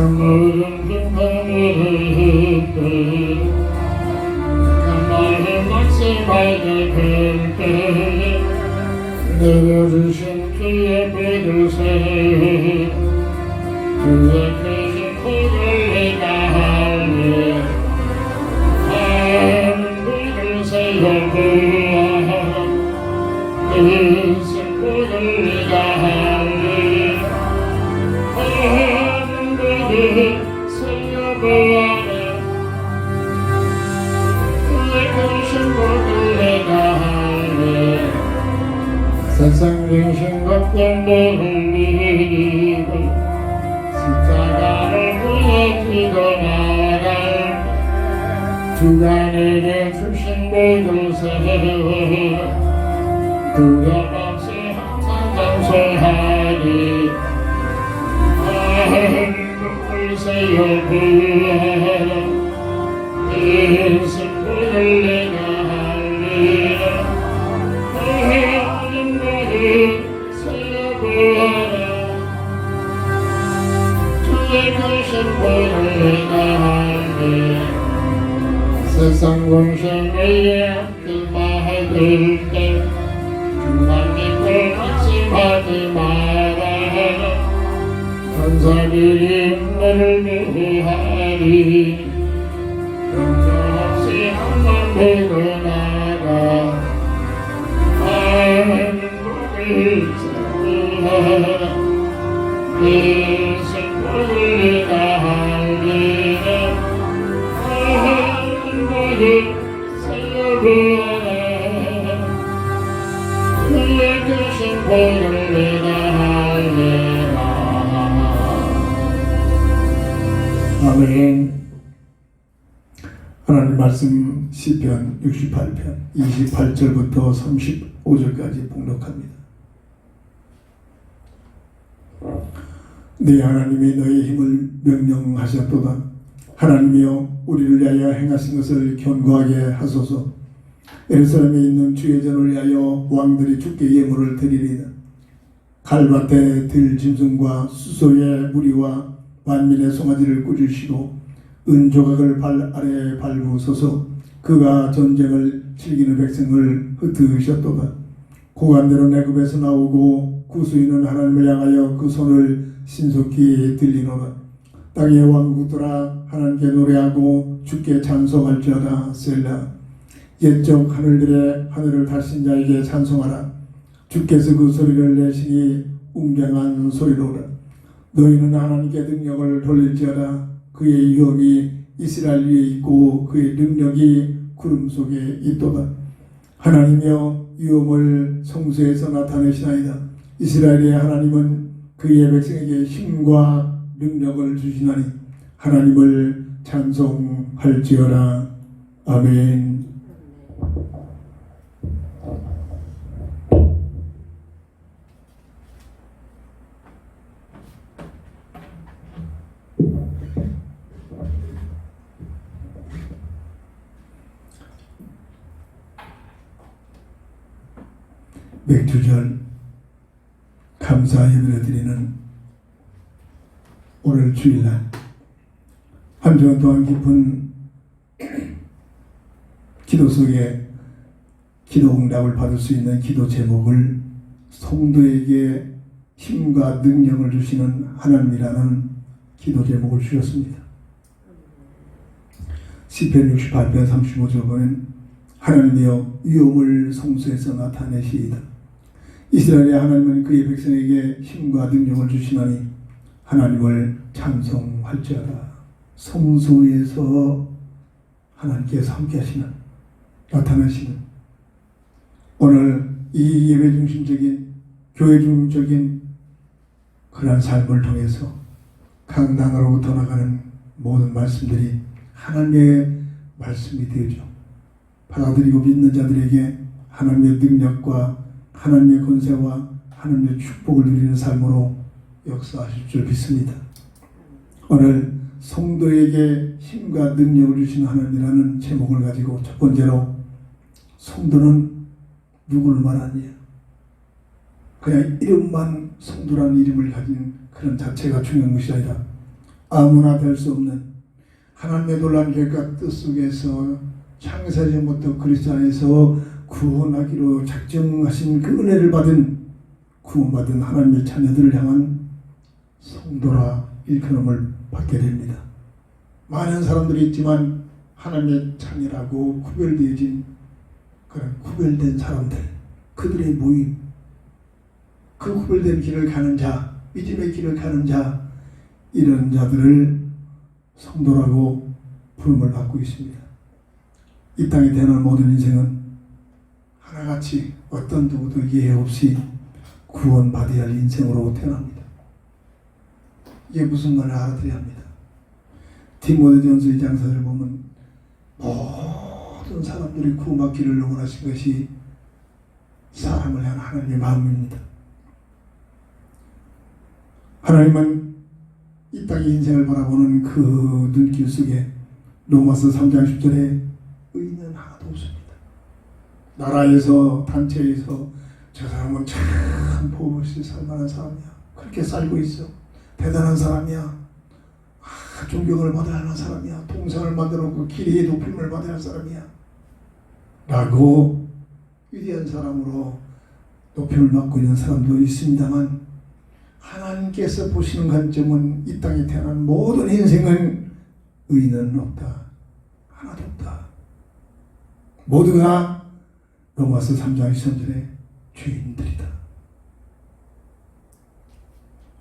모든 기쁨을 가만히 말씀하게 될 때에 내려주신 주의 믿으세 주의 크신 복을 내가 하네 하는 믿으세 여호와 크신 복을 내가 하네 하는 믿으세 여호와 주의 크신 복을 내가 하네 세상 중심 것들 모든 믿고 십자가를 위해 기도하라 주가 내게 주신 모든 세월 두려움 없이 항상 감사하리 하늘을 세워 부어라 예수 복을 내가 하리라 세상 공생에 길마할 때 주님을 안심하지 마라 천사들이 너를 보호하리 영정없이 한번 보고 나가 하는 복을 세우라 예수 복을 내가 하리라 하는 복을 세우라 그의 크신 복을 내가 하리라 아멘. 하나님 말씀 시편 68편 28절부터 35절까지 봉독합니다. 네 하나님이 너의 힘을 명령하셨도다. 하나님이여 우리를 위하여 행하신 것을 견고하게 하소서. 예루살렘에 있는 주의 전을 위하여 왕들이 주께 예물을 드리리다. 갈밭에 들 짐승과 수소의 무리와 만민의 송아지를 꾸짖으시고 은조각을 발 아래에 밟으소서. 그가 전쟁을 즐기는 백성을 흩으셨도다. 고관대로 내굽에서 나오고 구수인은 하나님을 향하여 그 손을 신속히 들리노라. 땅의 왕국들아 하나님께 노래하고 주께 찬송할지어다. 셀라. 옛적 하늘들의 하늘을 다신 자에게 찬송하라. 주께서 그 소리를 내시니 웅장한 소리로라. 너희는 하나님께 능력을 돌릴지어다. 그의 유업이 이스라엘 위에 있고 그의 능력이 구름 속에 있도다. 하나님이여 유업을 성소에서 나타내시나이다. 이스라엘의 하나님은 그의 백성에게 힘과 능력을 주시나니 하나님을 찬송할지어다. 아멘. 맥주절 감사 예배를 드리는 오늘 주일날 한 주간 동안 깊은 기도 속에 기도 응답을 받을 수 있는 기도 제목을 성도에게 힘과 능력을 주시는 하나님이라는 기도 제목을 주셨습니다. 시편 68편 35절 보면 하나님이여 위엄을 성소에서 나타내시이다. 이스라엘의 하나님은 그의 백성에게 힘과 능력을 주시나니 하나님을 찬송할지어다. 성소에서 하나님께서 함께 하시는 나타나시는 오늘 이 예배 중심적인 교회 중심적인 그러한 삶을 통해서 강단으로부터 나가는 모든 말씀들이 하나님의 말씀이 되죠. 받아들이고 믿는 자들에게 하나님의 능력과 하나님의 권세와 하나님의 축복을 누리는 삶으로 역사하실 줄 믿습니다. 오늘 성도에게 힘과 능력을 주시는 하나님이라는 제목을 가지고 첫 번째로 성도는 누구를 말하느냐? 그냥 이름만 성도라는 이름을 가진 그런 자체가 중요한 것이 아니라 아무나 될 수 없는 하나님의 놀라운 계획과 뜻 속에서 창세전부터 그리스도 안에서 구원하기로 작정하신 그 은혜를 받은 구원받은 하나님의 자녀들을 향한 성도라 일컬음을 받게 됩니다. 많은 사람들이 있지만 하나님의 자녀라고 구별되어진 그런 구별된 사람들, 그들의 모임, 그 구별된 길을 가는 자, 믿음의 길을 가는 자, 이런 자들을 성도라고 부름을 받고 있습니다. 이 땅에 태어난 모든 인생은 하나같이 어떤 누구도 예외 없이 구원받아야 할 인생으로 태어납니다. 이게 무슨 말을 알아들어야 합니다. 디모데전서 2장 4절을 보면 모든 사람들이 구원받기를 원하신 것이 사람을 향한 하나님의 마음입니다. 하나님은 이 땅의 인생을 바라보는 그 눈길 속에 로마서 3장 10절에 의인은 하나도 없습니다. 나라에서 단체에서 저 사람은 참 복 없이 살만한 사람이야, 그렇게 살고 있어, 대단한 사람이야, 존경을 받아야 하는 사람이야, 동상을 만들어놓고 길이의 높임을 받아야 할 사람이야 라고 위대한 사람으로 높임을 받고 있는 사람도 있습니다만, 하나님께서 보시는 관점은 이 땅에 태어난 모든 인생은 의인은 없다, 하나도 없다. 모두가 로마서 3장 13절에 죄인들이다.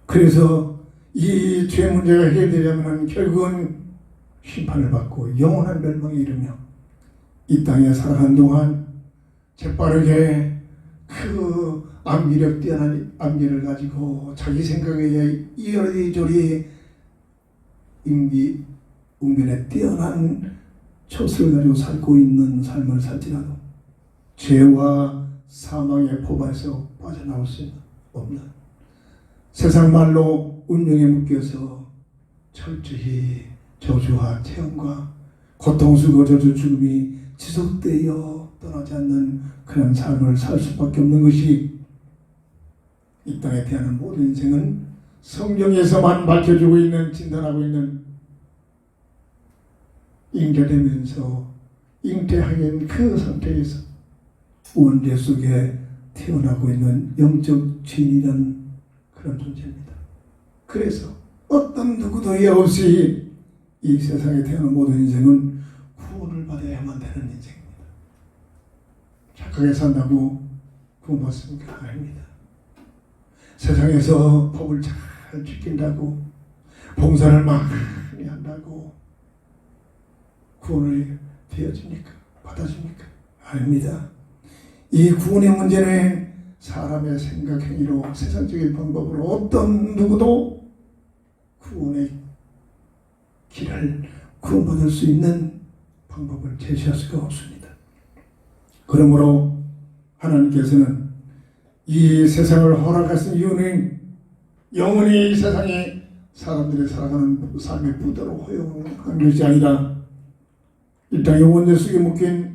그래서 이 죄 문제가 해결되려면 결국은 심판을 받고 영원한 멸망에 이르며 이 땅에 살아가는 동안 재빠르게 그 암기력 뛰어난 암기를 가지고 자기 생각에 이리저리 웅변에 뛰어난 처수를 가지고 살고 있는 삶을 살지라도 죄와 사망의 포바에서 빠져나올 수 없는, 세상 말로 운명에 묶여서 철저히 저주와 체험과 고통스러워 저주 죽음이 지속되어 떠나지 않는 그런 삶을 살 수밖에 없는 것이 이 땅에 태어난 모든 인생은 성경에서만 밝혀주고 있는, 진단하고 있는 잉태되면서 잉태하긴 그 상태에서 원죄 속에 태어나고 있는 영적 죄인이라는 그런 존재입니다. 그래서 어떤 누구도 예 없이 이 세상에 태어난 모든 인생은 구원을 받아야만 되는 인생입니다. 착하게 산다고 구원받습니까? 아닙니다. 세상에서 법을 잘 지킨다고, 봉사를 많이 한다고 구원을 되어집니까? 받아집니까? 아닙니다. 이 구원의 문제는 사람의 생각, 행위로, 세상적인 방법으로 어떤 누구도 구원의 길을, 구원받을 수 있는 방법을 제시할 수가 없습니다. 그러므로 하나님께서는 이 세상을 허락하신 이유는 영원히 이 세상에 사람들이 살아가는 삶의 부대로 허용한 것이 아니라 이 땅의 원죄 속에 묶인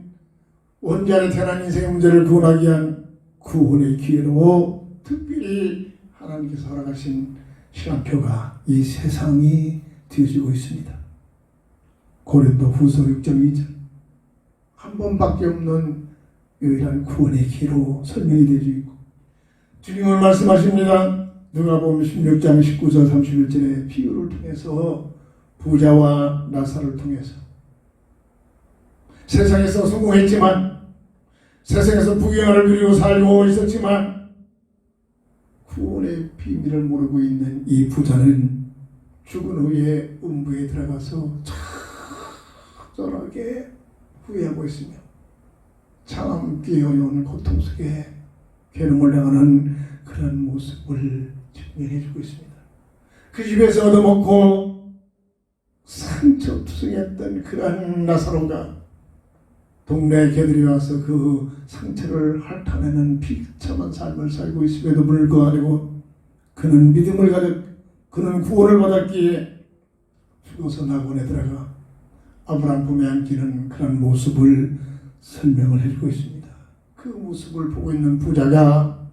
원죄 안에 태어난 인생의 문제를 구원하기 위한 구원의 기회로 특별히 하나님께서 허락하신 시간표가 이 세상이 되어지고 있습니다. 고린도 후서 6장 2절, 한 번밖에 없는 유일한 구원의 기회로 설명이 되어지고 있고, 주님은 말씀하십니다. 누가복음 16장 19절 31절의 비유를 통해서 부자와 나사를 통해서 세상에서 성공했지만, 세상에서 부귀영화를 누리고 살고 있었지만 구원의 비밀을 모르고 있는 이 부자는 죽은 후에 음부에 들어가서 적절하게 후회하고 있으며 참기 어려운 고통 속에 괴로움을 당하는 그런 모습을 증명해주고 있습니다. 그 집에서 얻어먹고 상처투성했던 그런 나사로가 동네 개들이 와서 그 상처를 핥아내는 비참한 삶을 살고 있음에도 불구하고 그는 믿음을 가졌, 그는 구원을 받았기에 죽어서 낙원에 들어가 아브라함 품에 안기는 그런 모습을 설명을 해주고 있습니다. 그 모습을 보고 있는 부자가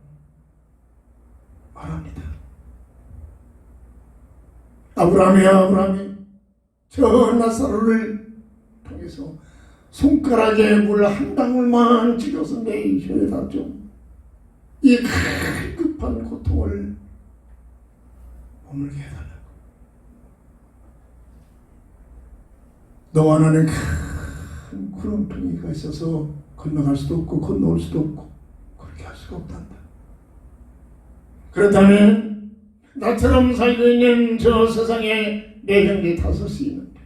말합니다. 아브라함이 저 나사로를 통해서 손가락에 물 한 방울만 찍어서 내 혀에다 좀 이 급한 고통을 머물게 해달라고. 너와 나는 큰 구렁텅이가 있어서 건너갈 수도 없고 건너올 수도 없고 그렇게 할 수가 없단다. 그렇다면 나처럼 살고 있는 저 세상에 내 형제 다섯이 있는데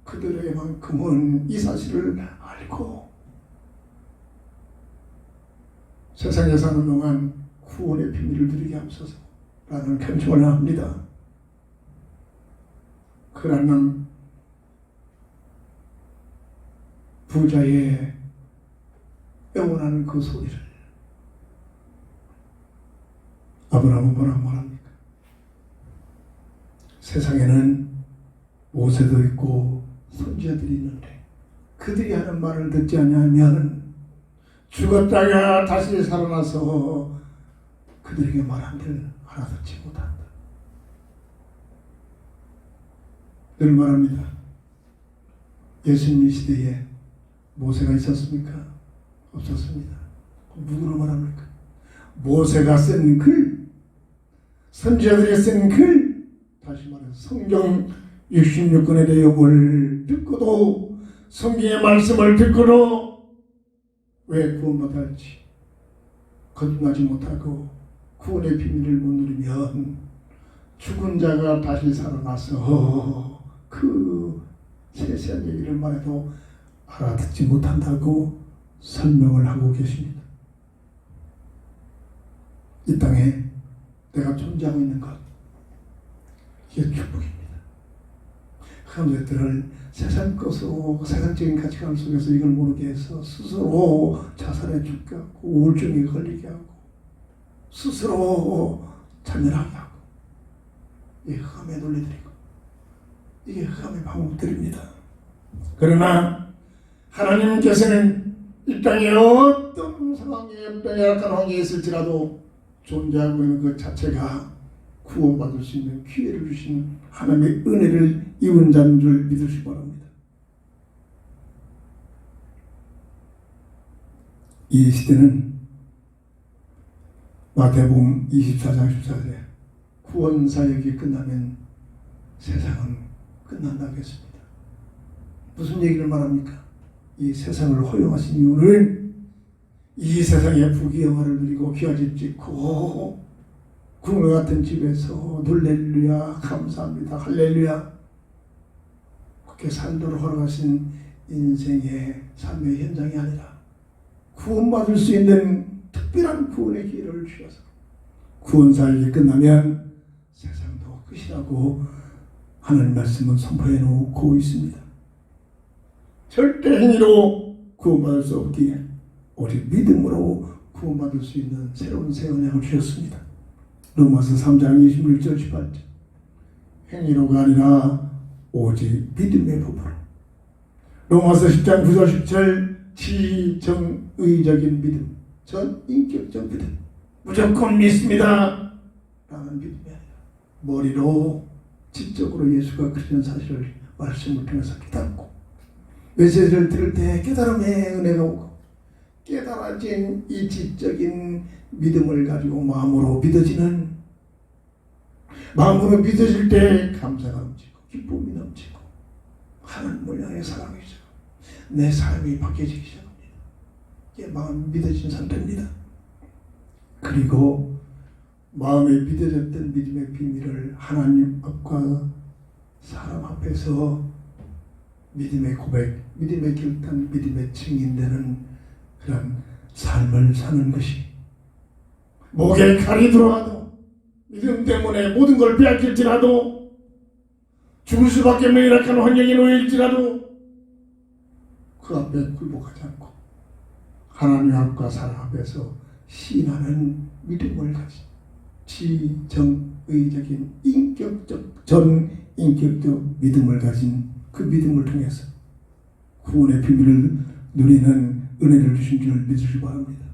그들에게만큼은 이 사실을 알고 세상에 사는 동안 구원의 비밀을 누리게 하옵소서 라는 간청을 합니다. 그러나 부자의 애원하는 그 소리를 아브라함은 뭐라고 말합니까? 세상에는 모세도 있고 선지자들이 있는데 그들이 하는 말을 듣지 아니하면 죽었다가 다시 살아나서 그들에게 말한들 알아듣지 못한다. 늘 말합니다. 예수님 시대에 모세가 있었습니까? 없었습니다. 누구로 말합니까? 모세가 쓴 글, 선지자들이 쓴 글, 다시 말해서 성경 66권의 내용을 듣고도 성경의 말씀을 듣고도 왜 구원받아야 할지 거듭나지 못하고 구원의 비밀을 못 누리면 죽은 자가 다시 살아나서 그 세세한 얘기를 말해도 알아듣지 못한다고 설명을 하고 계십니다. 이 땅에 내가 존재하고 있는 것, 이게 축복입니다. 그것들을 세상 것으로 세상적인 가치관 속에서 이걸 모르게 해서 스스로 자살에 죽게 하고 우울증에 걸리게 하고 스스로 자멸하게 하고 이게 흑암의 논리들이고 이게 흑암의 방법들입니다. 그러나 하나님께서는 이 땅에 어떤 상황에 어떤 열악한 환경에 있을지라도 존재하고 있는 그 자체가 구원받을 수 있는 기회를 주신 하나님의 은혜를 입은 자인 줄 믿으시기 바랍니다. 이 시대는 마태복음 24장 14절에 구원 사역이 끝나면 세상은 끝난다고 했습니다. 무슨 얘기를 말합니까? 이 세상을 허용하신 이유는 이 세상의 부귀영화를 누리고 귀하집 짓고 궁궐 같은 집에서 놀렐루야 감사합니다 할렐루야 그렇게 살도록 허락하신 인생의 삶의 현장이 아니라 구원받을 수 있는 특별한 구원의 기회를 주셔서 구원 사역이 끝나면 세상도 끝이라고 하나님 말씀은 선포해 놓고 있습니다. 절대 행위로 구원받을 수 없기에 오직 믿음으로 구원받을 수 있는 새로운 새 언약을 주셨습니다. 로마서 3장 26절 18절 행위로가 아니라 오직 믿음의 법으로 로마서 10장 9절 10절 지정의적인 믿음 전 인격적 믿음 무조건 믿습니다 라는 믿음이 아니라 머리로 지적으로 예수가 그리스도인 사실을 말씀을 통해서 깨닫고 메시지를 들을 때 깨달음의 은혜가 오고 깨달아진 이 지적인 믿음을 가지고 마음으로 믿어질 때 감사가 넘치고 기쁨이 넘치고 하나님을 향해 사랑이 시작합니다. 내 삶이 바뀌어지기 시작합니다. 이게 마음이 믿어진 상태입니다. 그리고 마음에 믿어졌던 믿음의 비밀을 하나님 앞과 사람 앞에서 믿음의 고백, 믿음의 결단, 믿음의 증인되는 그런 삶을 사는 것이 목에 칼이 들어와도 믿음 때문에 모든 걸 빼앗길지라도 죽을 수밖에 없는 열악한 환경에 놓일지라도 그 앞에 굴복하지 않고 하나님 앞과 사람 앞에서 시인하는 믿음을 가진 지정의적인 전 인격적 믿음을 가진 그 믿음을 통해서 구원의 비밀을 누리는 은혜를 주신 줄 믿으시기 바랍니다.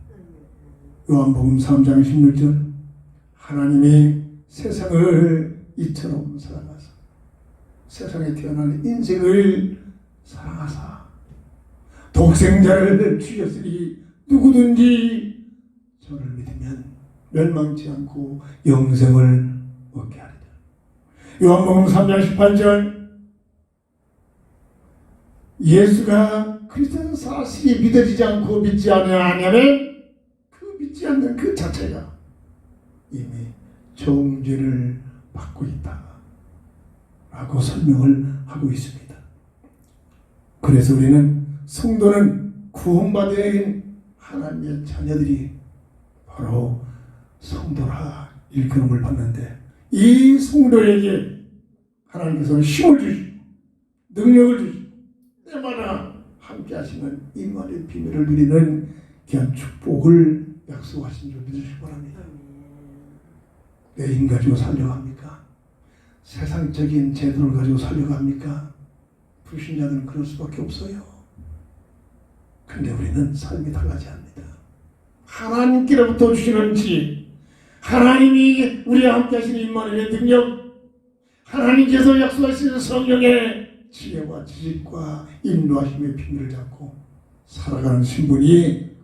요한복음 3장 16절 하나님이 세상을 이처럼 사랑하사 세상에 태어난 인생을 사랑하사 독생자를 주셨으니 누구든지 저를 믿으면 멸망치 않고 영생을 얻게 하리라. 요한복음 3장 18절 예수가 그리스도는 사실이 믿어지지 않고 믿지 아니하면 그 믿지 않는 그 자체가 이미 정죄를 받고 있다 라고 설명을 하고 있습니다. 그래서 우리는 성도는 구원받은 하나님의 자녀들이 바로 성도라 일컬음을 받는데, 이 성도에게 하나님께서 힘을 주시고 능력을 주시고 때마다 함께 하시는 임마누엘 비밀을 누리는 귀한 축복을 약속하신 줄 믿으시기 바랍니다. 내 힘 가지고 살려갑니까? 세상적인 제도를 가지고 살려갑니까? 불신자들은 그럴 수밖에 없어요. 근데 우리는 삶이 달라져야 합니다. 하나님께로부터 주시는 지혜, 하나님이 우리와 함께 하시는 임마누엘의 능력, 하나님께서 약속하시는 성령의 지혜와 지식과 인도하심의 비밀을 잡고 살아가는 신분이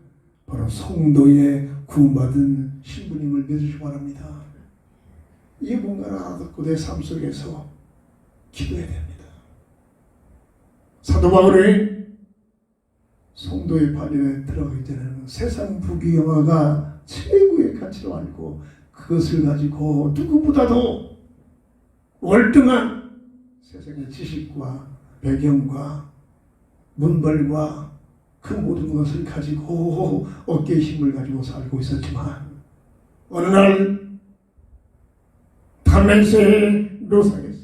바로 성도의 구원받은 신분임을 믿으시기 바랍니다. 이 뭔가를 알아듣고 내 삶 속에서 기도해야 됩니다. 사도 바울이 성도의 반열에 들어가기 전에는 세상 부귀영화가 최고의 가치로 알고 그것을 가지고 누구보다도 월등한 세상의 지식과 배경과 문벌과 그 모든 것을 가지고 어깨의 힘을 가지고 살고 있었지만, 어느 날 담메섹의 묘상에서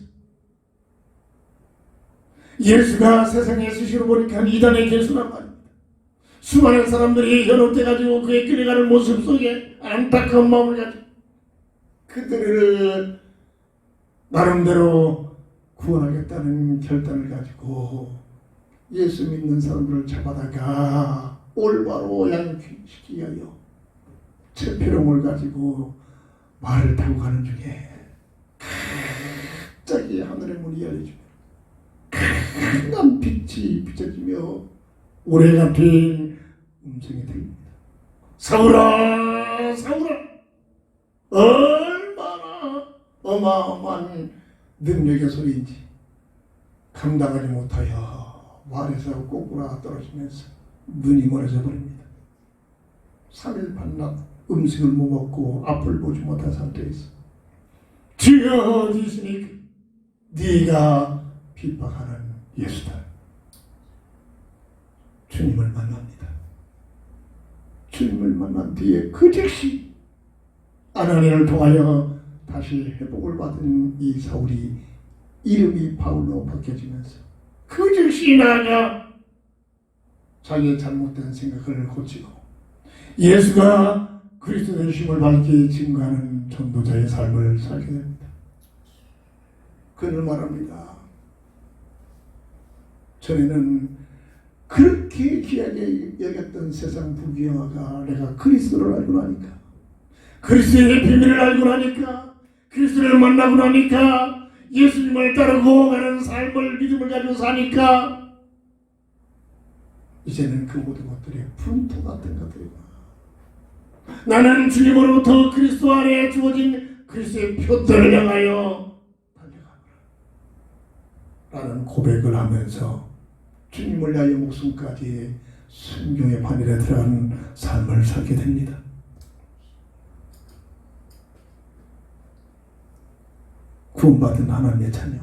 예수가 세상에 수시로 보니까 이단의 개수란 말입니다. 수많은 사람들이 현혹돼가지고 그의 끌려가는 모습 속에 안타까운 마음을 가지고 그들을 나름대로 구원하겠다는 결단을 가지고 예수 믿는 사람들을 잡아다가 올바로 양육시키기 위하여 채표령을 가지고 말을 타고 가는 중에 갑자기 하늘의 문이 열려지며 강한 빛이 비춰지며 오래 같은 음성이 들립니다. 사울아, 사울아, 얼마나 어마어마한 능력의 소리인지 감당하지 못하여 말에서 꼬꾸라 떨어지면서 눈이 멀어져 버립니다. 3일 반낮 음식을 못 먹고 앞을 보지 못한 상태에서 주여 어디 있으니까? 네가 핍박하는 예수다. 주님을 만납니다. 주님을 만난 뒤에 그 즉시 아나니아를 통하여 다시 회복을 받은 이 사울이 이름이 바울로 바뀌어지면서 그 즉시 나아가 자기의 잘못된 생각을 고치고 예수가 그리스도의 힘을 밝히 증거하는 전도자의 삶을 살게 됩니다. 그는 말합니다. 전에는 그렇게 귀하게 여겼던 세상 부귀영화가 내가 그리스도를 알고 나니까, 그리스도의 비밀을 알고 나니까, 그리스도를 만나고 나니까, 예수님을 따르고 가는 삶을 믿음을 가지고 사니까 이제는 그 모든 것들이 분토 같은 것들이구나. 나는 주님으로부터 그리스도 안에 주어진 그리스도의 표대를 향하여 달려가노라 라는 고백을 하면서 주님을 위하여 목숨까지 순종의 반열에 들어가는 삶을 살게 됩니다. 구원받은 하나님의 자녀,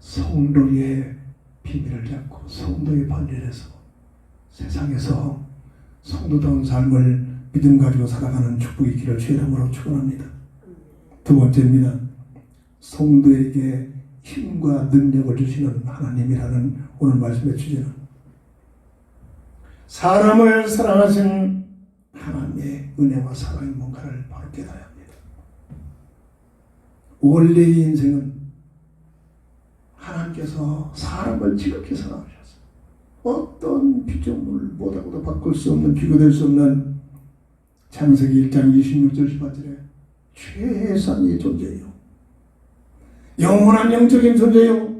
성도의 비밀을 잡고 성도의 반열에서 세상에서 성도다운 삶을 믿음 가지고 살아가는 축복이 있기를 주의 이름으로 축원합니다. 두 번째입니다. 성도에게 힘과 능력을 주시는 하나님이라는 오늘 말씀의 주제는 사람을 사랑하신 하나님의 은혜와 사랑이 뭔가를 바로 깨달아야 합니다. 원래의 인생은 하나님께서 사람을 지극히 사랑하셨어요. 어떤 피조물보다도 바꿀 수 없는, 비교될 수 없는 창세기 1장 26절 18절에 최상의 존재예요. 영원한 영적인 존재요.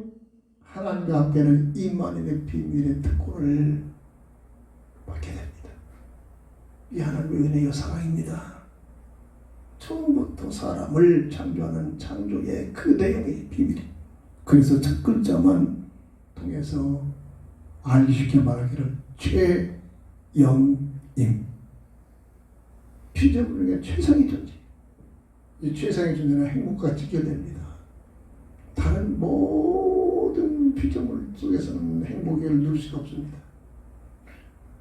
하나님과 함께는 임마누엘의 비밀의 특권을 받게 됩니다. 이 하나님의 은혜요 사랑입니다. 처음부터 사람을 창조하는 창조의 그 내용의 비밀이. 그래서 첫 글자만 통해서 알기 쉽게 말하기를 최영임, 피조물의 최상의 존재. 이 최상의 존재는 행복과 직결됩니다. 다른 모든 피조물 속에서는 행복을 누릴 수가 없습니다.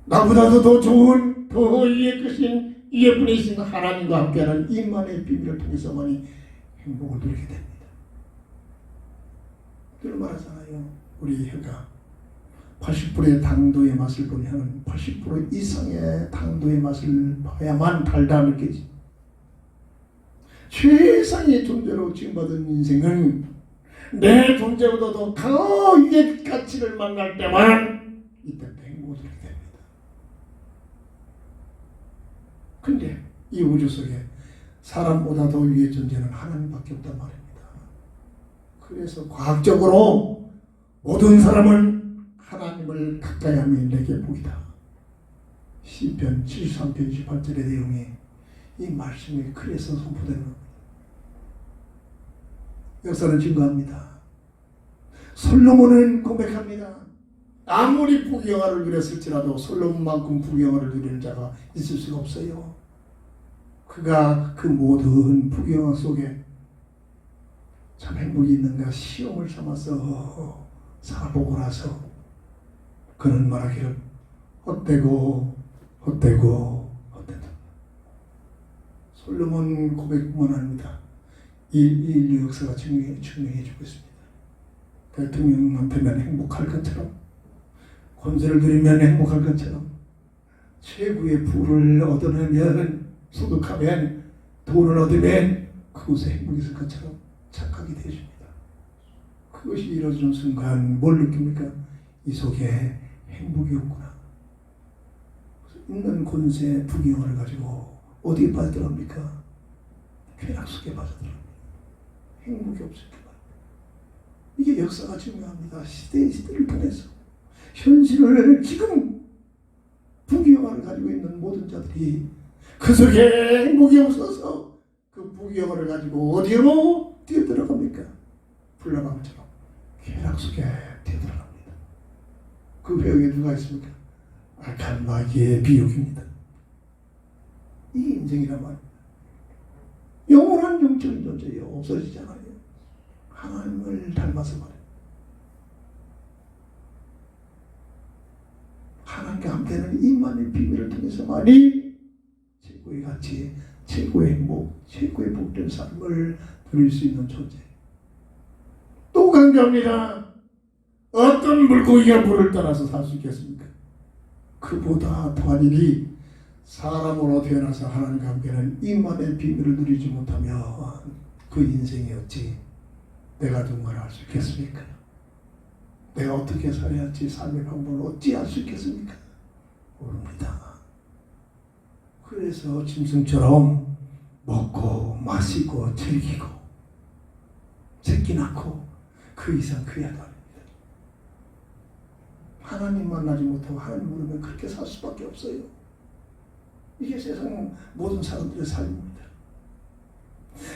나보다도 더 좋은, 더 위의 크신, 위의 분이신 하나님과 함께하는 임마누엘의 비밀을 통해서만이 행복을 누리게 됩니다. 늘 말하잖아요. 우리 혀가 80%의 당도의 맛을 보면 80% 이상의 당도의 맛을 봐야만 달다 느껴지. 최상의 존재로 지음받은 인생은 내 존재보다도 더 위의 가치를 만날 때만 이때부터 행복을 누리게 됩니다. 근데 이 우주 속에 사람보다 더 위의 존재는 하나님밖에 없단 말입니다. 그래서 과학적으로 모든 사람은 하나님을 가까이 하면 내게 복이다. 시편 73편 28절의 내용이 이 말씀이 그래서 선포되는 겁니다. 역사는 증거합니다. 솔로몬은 고백합니다. 아무리 부귀영화를 누렸을지라도 솔로몬만큼 부귀영화를 누리는 자가 있을 수가 없어요. 그가 그 모든 부귀영화 속에 참 행복이 있는가 시험을 삼아서 살아보고 나서 그는 말하기를 헛되고 솔로몬 고백뿐만 아닙니다. 인류 역사가 증명해 주고 있습니다. 대통령한테만 행복할 것처럼, 권세를 누리면 행복할 것처럼, 최고의 부를 얻어내면, 소득하면, 돈을 얻으면 그곳에 행복이 있을 것처럼 착각이 되어집니다. 그것이 이루어지는 순간 뭘 느낍니까? 이 속에 행복이 없구나. 있는 권세, 부귀영화를 가지고 어디에 빠져들어갑니까? 쾌락 속에 빠져들어갑니다. 행복이 없을 때 말입니다. 이게 역사가 증명합니다. 시대를 통해서 현실을 지금 부귀영화를 가지고 있는 모든 자들이 그 속에 행복이 없어서 그 부귀영화를 가지고 어디로 뛰어들어갑니까? 불나방처럼 쾌락 속에 뛰어들어갑니다. 그 배역에 누가 있습니까? 악한 마귀의 비유입니다. 이게 인생이란 말입니다. 영원한 영적인 존재예요. 없어지잖아요. 하나님을 닮아서 말이에요. 하나님과 함께하는 임마누엘 비밀을 통해서만이 최고의 가치, 최고의 행복, 최고의 복된 삶을 누릴 수 있는 존재. 또 강조합니다. 어떤 물고기가 물을 따라서 살 수 있겠습니까? 그보다 더한 일이 사람으로 태어나서 하나님과 함께하는 임마누엘 비밀을 누리지 못하면 그 인생이 어찌 내가 누군가를 알 수 있겠습니까? 내가 어떻게 살아야 할지 삶의 방법을 어찌 알 수 있겠습니까? 모릅니다. 그래서 짐승처럼 먹고 마시고 즐기고 새끼 낳고 그 이상 그 이하도 아닙니다. 하나님 만나지 못하고 하나님 모르면 그렇게 살 수밖에 없어요. 이게 세상 모든 사람들의 삶입니다.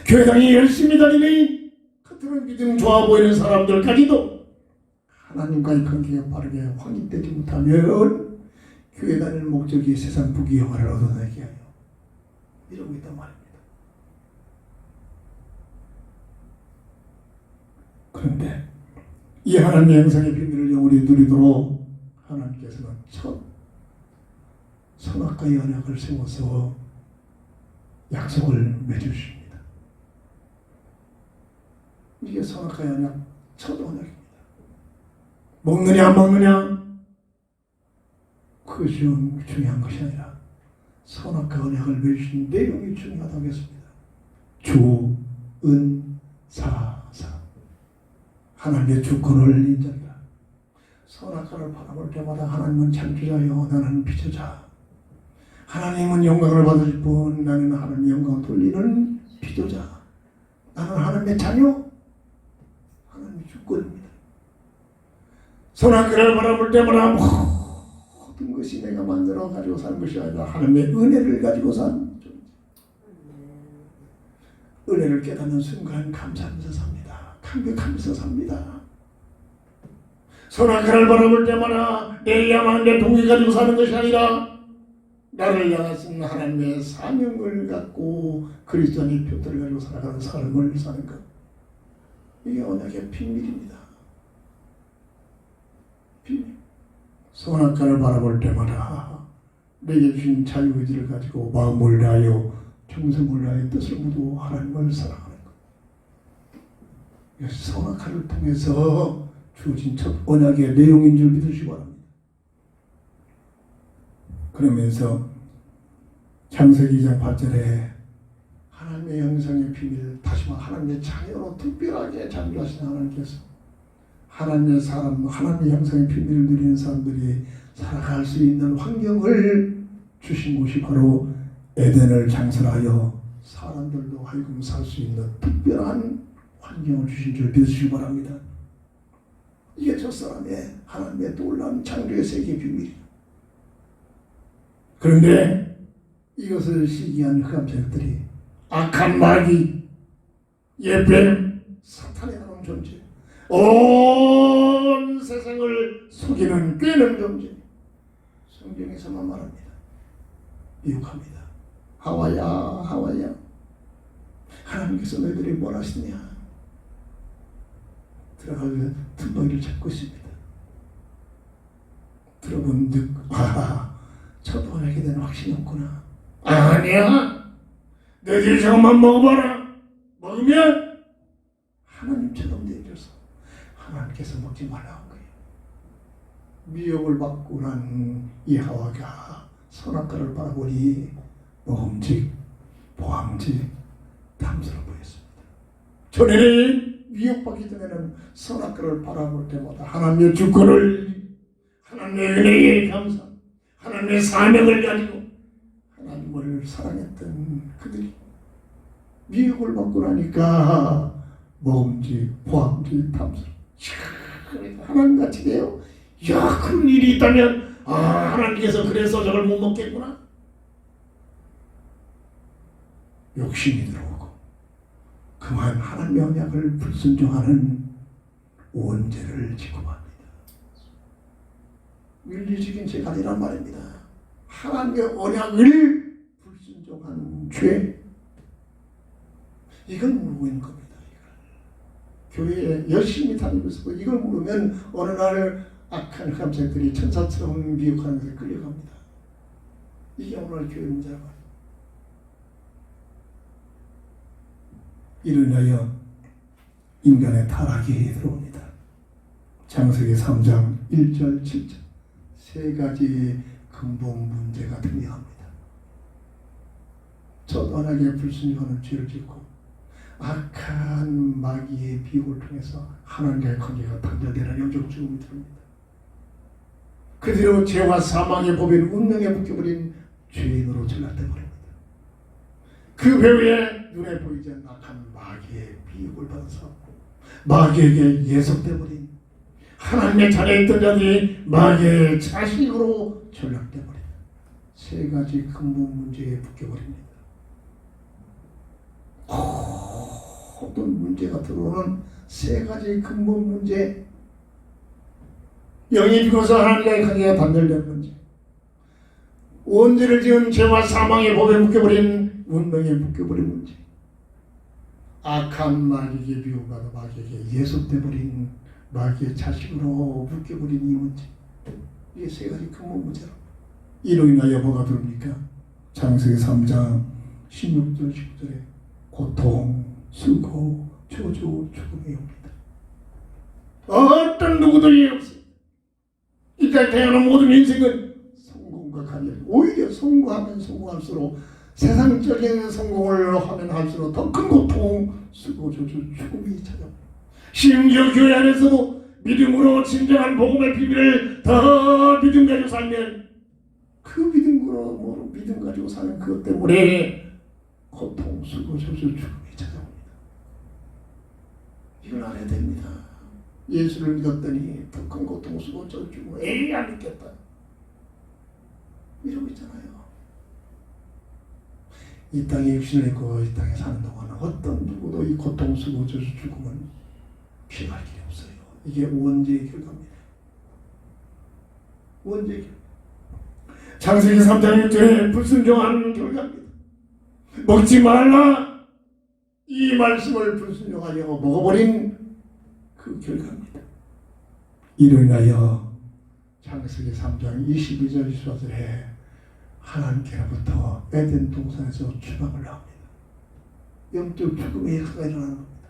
교회당이 열심히 다니는 겉으로는 믿음 좋아 보이는 사람들까지도 하나님과의 관계가 빠르게 확립되지 못하면 교회 다니는 목적이 세상 부귀영화를 얻어내게 하여 이러고 있단 말입니다. 그런데 이 하나님의 영상의 비밀을 영원히 누리도록 하나님께서는 첫 선악과의 언약을 세워서 약속을 맺으십니다. 이게 선악과의 언약 첫 언약입니다. 먹느냐 안 먹느냐 그것이 중요한 것이 아니라 선악과 언약을 맺으신 내용이 중요하다고 했습니다. 주, 은, 사 하나님의 주권을 인정하라. 선악과를 바라볼 때마다 하나님은 창조자요 나는 피조자. 하나님은 영광을 받으실 뿐 나는 하나님의 영광을 돌리는 피조자. 나는 하나님의 자녀. 주권입니다. 선악과를 바라볼 때마다 모든 것이 내가 만들어 가지고 사는 것이 아니라 하나님의 은혜를 가지고 사는 존재. 은혜를 깨닫는 순간 감사하면서 삽니다. 감격하면서 삽니다. 선악과를 바라볼 때마다 내 야망, 내 동의 가지고 사는 것이 아니라 나를 향하신 하나님의 사명을 갖고 그리스도 안의 표들을 가지고 살아가는 삶을 사는 것. 이게 언약의 비밀입니다. 비밀. 선악과를 바라볼 때마다 내게 주신 자유의지를 가지고 마음을 다하여 정성을 다하여 뜻을 모두 하나님을 사랑하는 것. 이것이 선악과를 통해서 주어진 첫 언약의 내용인 줄 믿으시기 바랍니다. 그러면서 창세기 2장 8절에 하나님의 형상의 비밀, 다시 말해 하나님의 자녀로 특별하게 창조하신 하나님께서 하나님의 사람, 하나님의 형상의 비밀을 누리는 사람들이 살아갈 수 있는 환경을 주신 곳이 바로 에덴을 창설하여 사람들도 하여금 살 수 있는 특별한 환경을 주신 줄 믿으시기 바랍니다. 이게 첫사람의 하나님의 놀라운 창조의 세계의 비밀이에요. 그런데 이것을 시기한 흑암세력들이 악한 마귀, 예뱀, 사탄이라는 존재, 온 세상을 속이는 꿰는 존재, 성경에서만 말합니다. 미혹합니다. 하와야, 하와야, 하나님께서 너희들이 뭘 하시느냐? 들어가서 틈바위를 잡고 있습니다. 들어본 듯, 저도 하게 되는 확신이 없구나. 아니야. 너희들이 저것만 먹어봐라. 먹으면 하나님처럼 되어져서 하나님께서 먹지 말라고 거예요. 미혹을 받고 난 이 하와가 선악과를 바라보니 먹음직, 보암직, 탐스러워 보였습니다. 전에는 미혹받기 전에는 선악과를 바라볼 때마다 하나님의 주권을, 하나님의 은혜에 감사, 하나님의 사명을 가지고 하나님을 사랑했던 그들이 미혹을 받고 나니까 먹음직, 보암직, 탐스러워. 하나님같이 돼요. 야, 그런 일이 있다면 하나님께서 그래서 저걸 못 먹겠구나. 욕심이 들어오고 그만 하나님의 언약을 불순종하는 원죄를 짓고 맙니다. 윤리적인 죄가 아니란 말입니다. 하나님의 언약을 불순종한 죄, 이걸 모르고 있는 겁니다. 교회에 열심히 다니고 있고 이걸 모르면 어느 날 악한 흑암세력들이 천사처럼 미혹하는 것에 끌려갑니다. 이게 오늘 교회 문제라고 합니다. 이로 인하여 인간의 타락이 들어옵니다. 창세기 3장 1절 7절 세 가지 근본 문제가 등장합니다. 첫 언약에 불순종하는 죄를 짓고 악한 마귀의 비유를 통해서 하나님과의 관계가 단절되는 영적 죽음이 들어옵니다. 그대로 죄와 사망의 법인 운명에 묶여버린 죄인으로 전락되어버립니다. 그 배후에 눈에 보이지 않는 악한 마귀의 비유를 받아서 마귀에게 예속되어버린 하나님의 자녀에 있던 자들이 마귀의 자식으로 전락되어버린 세 가지 근본 문제에 묶여버립니다. 어떤 문제가 들어오는 세 가지 근본 문제, 영이 비고서 하나님과의 관계가 단절된 문제, 원죄를 지은 죄와 사망의 법에 묶여버린 운명에 묶여버린 문제, 악한 마귀에게 비유받아 마귀에게 예속돼버린 마귀의 자식으로 묶여버린 이 문제, 이게 세 가지 근본 문제로 이로 인하여 뭐가 들어옵니까? 창세기 3장 16절 19절에 고통, 수고, 저주, 죽음이 옵니다. 어떤 누구들이 없어요. 이까지 태어난 모든 인생은 성공과 간절, 오히려 성공하면 성공할수록 세상적인 성공을 하면 할수록 더 큰 고통, 수고, 저주, 죽음이 찾아옵니다. 심지어 교회 안에서도 믿음으로 진정한 복음의 비밀을 더 믿음 가지고 살면 그 믿음으로 믿음 가지고 사는 그것 때문에 고통, 수고, 저주, 죽음이 찾아옵니다. 이걸 알아야 됩니다. 예수를 믿었더니 북한 고통스러워 죽고 에이 안 믿겠다 이러고 있잖아요. 이 땅에 육신을 입고 이 땅에 사는 동안 어떤 누구도 이 고통스러워 죽음은 피할 길이 없어요. 이게 원죄의 결과입니다. 원죄의 결과. 창세기 3장 6절에 불순종하는 결과입니다. 먹지 말라 이 말씀을 불순종하여 먹어버린 그 결과입니다. 이로 인하여 창세기 3장 22절 24절에 하나님께로부터 에덴 동산에서 추방을 합니다. 영적 죽음의 역사가 일어나는 겁니다.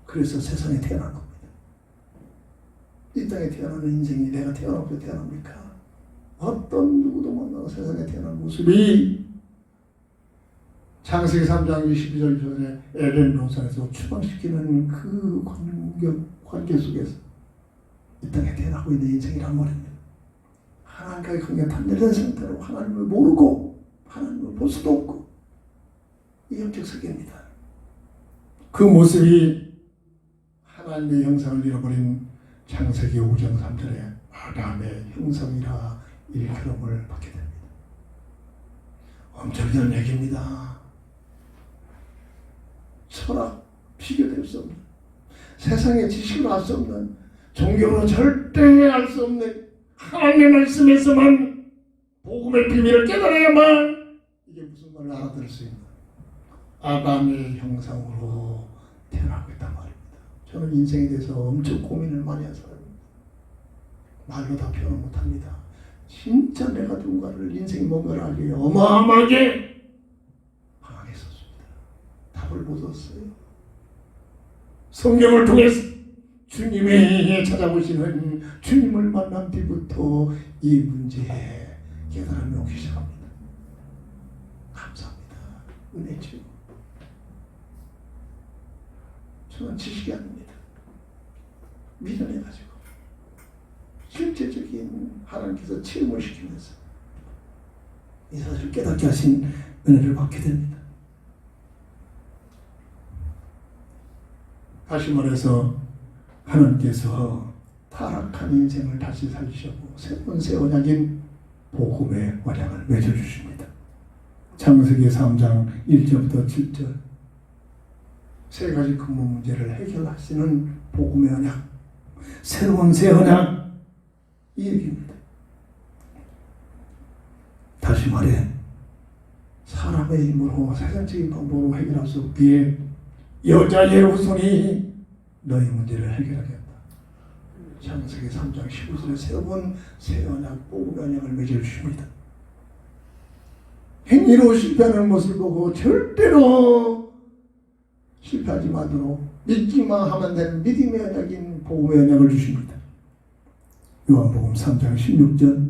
그래서 세상에 태어난 겁니다. 이 땅에 태어나는 인생이 내가 태어나고 태어납니까? 어떤 누구도 만나고 세상에 태어난 모습이 창세기 3장 22절 전에 에덴 동산에서 추방시키는 그 관계 속에서 이 땅에 태어나고 있는 인생이란 말입니다. 하나님과의 관계가 단절된 상태로 하나님을 모르고 하나님을 볼 수도 없고 이 영적 세계입니다. 그 모습이 하나님의 형상을 잃어버린 창세기 5장 3절에 아담의 형상이라 일컬음을 받게 됩니다. 엄청난 얘기입니다. 철학, 비교될 수 없는 세상의 지식으로 알 수 없는 종교로 절대 알 수 없는 하나님의 말씀에서만 복음의 비밀을 깨달아야만 이게 무슨 말을 알아들을 수 있는 아담의 형상으로 태어나고 있단 말입니다. 저는 인생에 대해서 엄청 고민을 많이 한 사람입니다. 말로 다 표현 못합니다. 진짜 내가 누군가를 인생이 뭔가를 알기에 어마어마하게 방황했었습니다. 답을 못 얻었어요. 성경을 통해서 주님의 찾아보시는 주님을 만난 뒤부터 이 문제에 깨달음이 오기 시작합니다. 감사합니다. 은혜 주고 저는 지식이 아닙니다. 미련해가지고 실제적인 하나님께서 체험을 시키면서 이 사실을 깨닫게 하신 은혜를 받게 됩니다. 다시 말해서 하나님께서 타락한 인생을 다시 살리시고 새로운 새 언약인 복음의 언약을 맺어주십니다. 창세기 3장 1절부터 7절 세 가지 근본 문제를 해결하시는 복음의 언약, 새로운 새 언약 이 얘기입니다. 다시 말해 사람의 힘으로 세상적인 방법으로 해결할 수 없기에 여자의 후손이 너희 문제를 해결하겠다. 창세기 3장 15절에 새로운 새 언약, 복음의 언약을 맺어주십니다. 행위로 실패하는 모습을 보고 절대로 실패하지 마도록 믿기만 하면 되는 믿음의 언약인 복음의 언약을 주십니다. 요한복음 3장 16절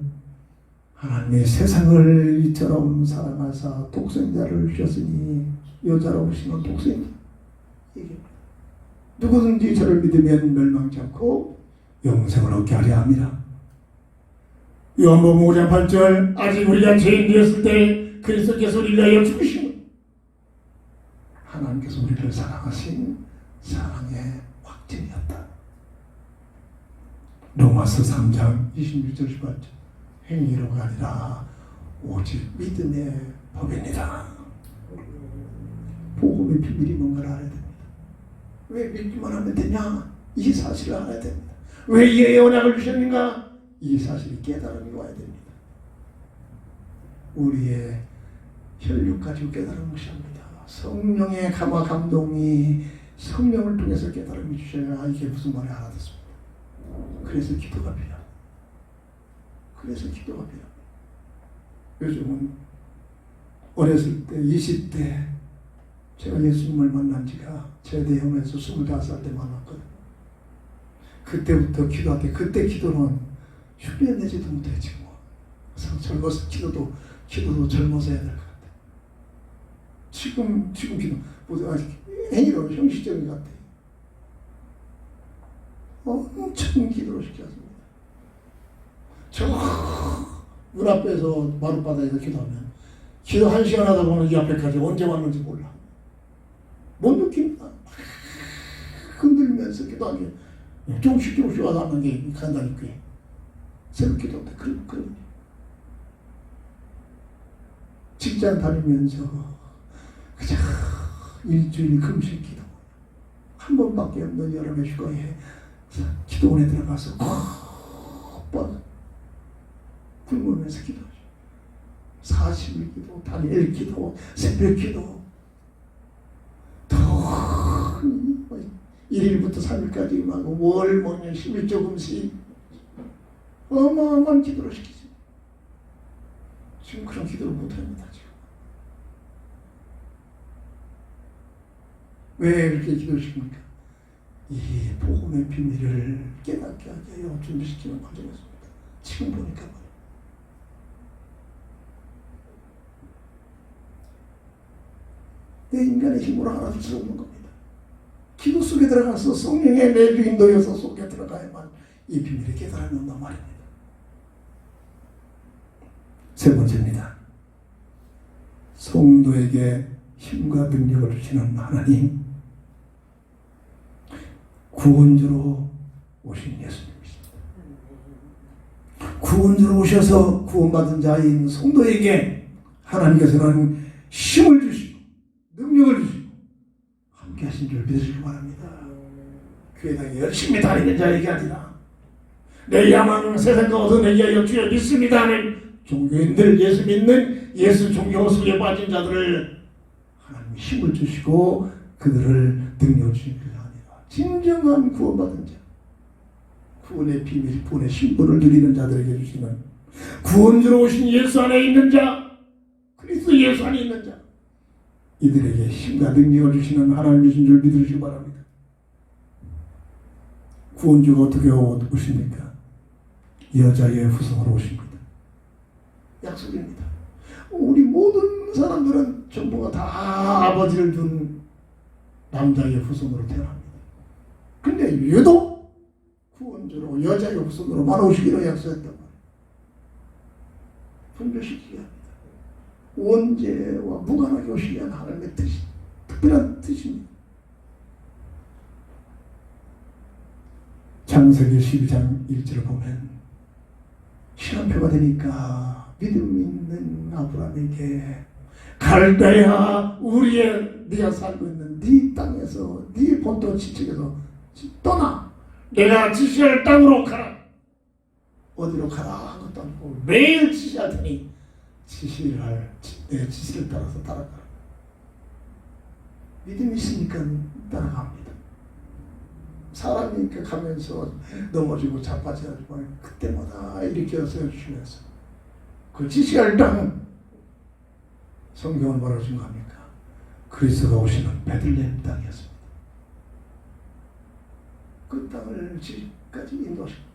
하나님의 세상을 이처럼 사랑하사 독생자를 주셨으니 여자로 오시는 독생자 누구든지 저를 믿으면 멸망치 않고 영생을 얻게 하려 합니다. 요한복음 5장 8절 아직 우리가 죄인 되었을 때 그리스도께서 우리를 위하여 죽으시는 하나님께서 우리를 사랑하신 사랑의 확증이었다. 로마서 3장 26절 18절 행위로가 아니라 오직 믿음의 법입니다. 복음의 비밀이 뭔가를 알아야 됩니다. 왜 믿기만 하면 되냐? 이 사실을 알아야 됩니다. 왜 이 언약을 주셨는가? 이 사실이 깨달음이 와야 됩니다. 우리의 혈육 가지고 깨달음을 주십니다. 성령의 감화 감동이 성령을 통해서 깨달음이 주셔야 이게 무슨 말이 알아듣습니다. 그래서 기도가 필요합니다. 그래서 기도가 필요합니다. 요즘은 어렸을 때 20대 제가 예수님을 만난 지가 제대형에서 25살 때 만났거든요. 그때부터 기도할 때 그때 기도는 휴대내지도 못했지 뭐. 젊어서 기도도 젊어서 해야 될 것 같아. 지금 기도 뭐 아직 행위로 형식적인 것 같아. 엄청 기도를 시켰습니다. 저 문 앞에서 마룻바닥에서 기도하면 기도 1시간 하다 보면 이 앞에까지 언제 왔는지 몰라. 못 느낍니다. 흔들면서 기도하면 조금씩 와서 하는 게 간다니까요. 새벽 기도 때 그런 직장 다니면서 그냥 일주일 금식 기도 한 번밖에 없는 여름의 휴가에 기도원에 들어가서 뻔 굶으면서 기도하죠. 40일 기도, 단일 기도, 새벽 기도, 더 1일부터 3일까지 막 월, 목년, 10일 조금씩 어마어마한 기도를 시키죠. 지금 그런 기도를 못합니다. 지금. 왜 이렇게 기도시킵니까? 이 복음의 비밀을 깨닫게 하게 하여 준비시키는 과정이었습니다. 지금 보니까 말이에요. 내 인간의 힘으로 하나도 수 없는 겁니다. 기도 속에 들어가서 성령의 내주 인도여서 속에 들어가야만 이 비밀을 깨달으면 온단 말입니다. 세 번째입니다. 성도에게 힘과 능력을 주시는 하나님, 구원주로 오신 예수님이십니다. 구원주로 오셔서 구원받은 자인 성도에게 하나님께서는 힘을 주시고 능력을 주시고 함께 하신 줄 믿으시기 바랍니다. 교회당에 열심히 다니는 자에게 아니라 내 야망 세상과 얻어내기 위하여 주여 믿습니다 하는 종교인들, 예수 믿는 예수 종교 속에 빠진 자들을 하나님이 힘을 주시고 그들을 능력 주시는 게 아니라 진정한 구원받은 자, 구원의 비밀, 구원의 신분을 누리는 자들에게 주시는 구원주로 오신 예수 안에 있는 자, 그리스도 예수 안에 있는 자, 이들에게 힘과 능력을 주시는 하나님 주신 줄 믿으시기 바랍니다. 구원주가 어떻게 오십니까? 여자의 후손으로 오십니다. 약속입니다. 우리 모든 사람들은 전부가 다 아버지를 둔 남자의 후손으로 태어납니다. 근데 유독 구원주로 여자의 후손으로만 오시기로 약속했단 말이에요. 분별시키게 합니다. 원죄와 무관하게 오시기 위한 하나님의 뜻이 특별한 뜻입니다. 창세기 12장 1절을 보면 시간표가 되니까 믿음 있는 아브라함에게 갈대아 우리의 네가 살고 있는 네 땅에서 네 본토 지척에서 떠나 내가 지시할 땅으로 가라. 어디로 가라 한 것도 아니고 매일 지시할 테니 내 지시를 따라서 따라가라. 믿음이 있으니까 따라갑니다. 사람이니까 가면서 넘어지고 자빠져가지고 그때마다 일으켜 세워주시면서 그 지시할 땅, 성경은 뭐라고 증거합니까? 그리스도가 오시는 베들레헴 땅이었습니다. 그 땅을 지금까지 인도하시고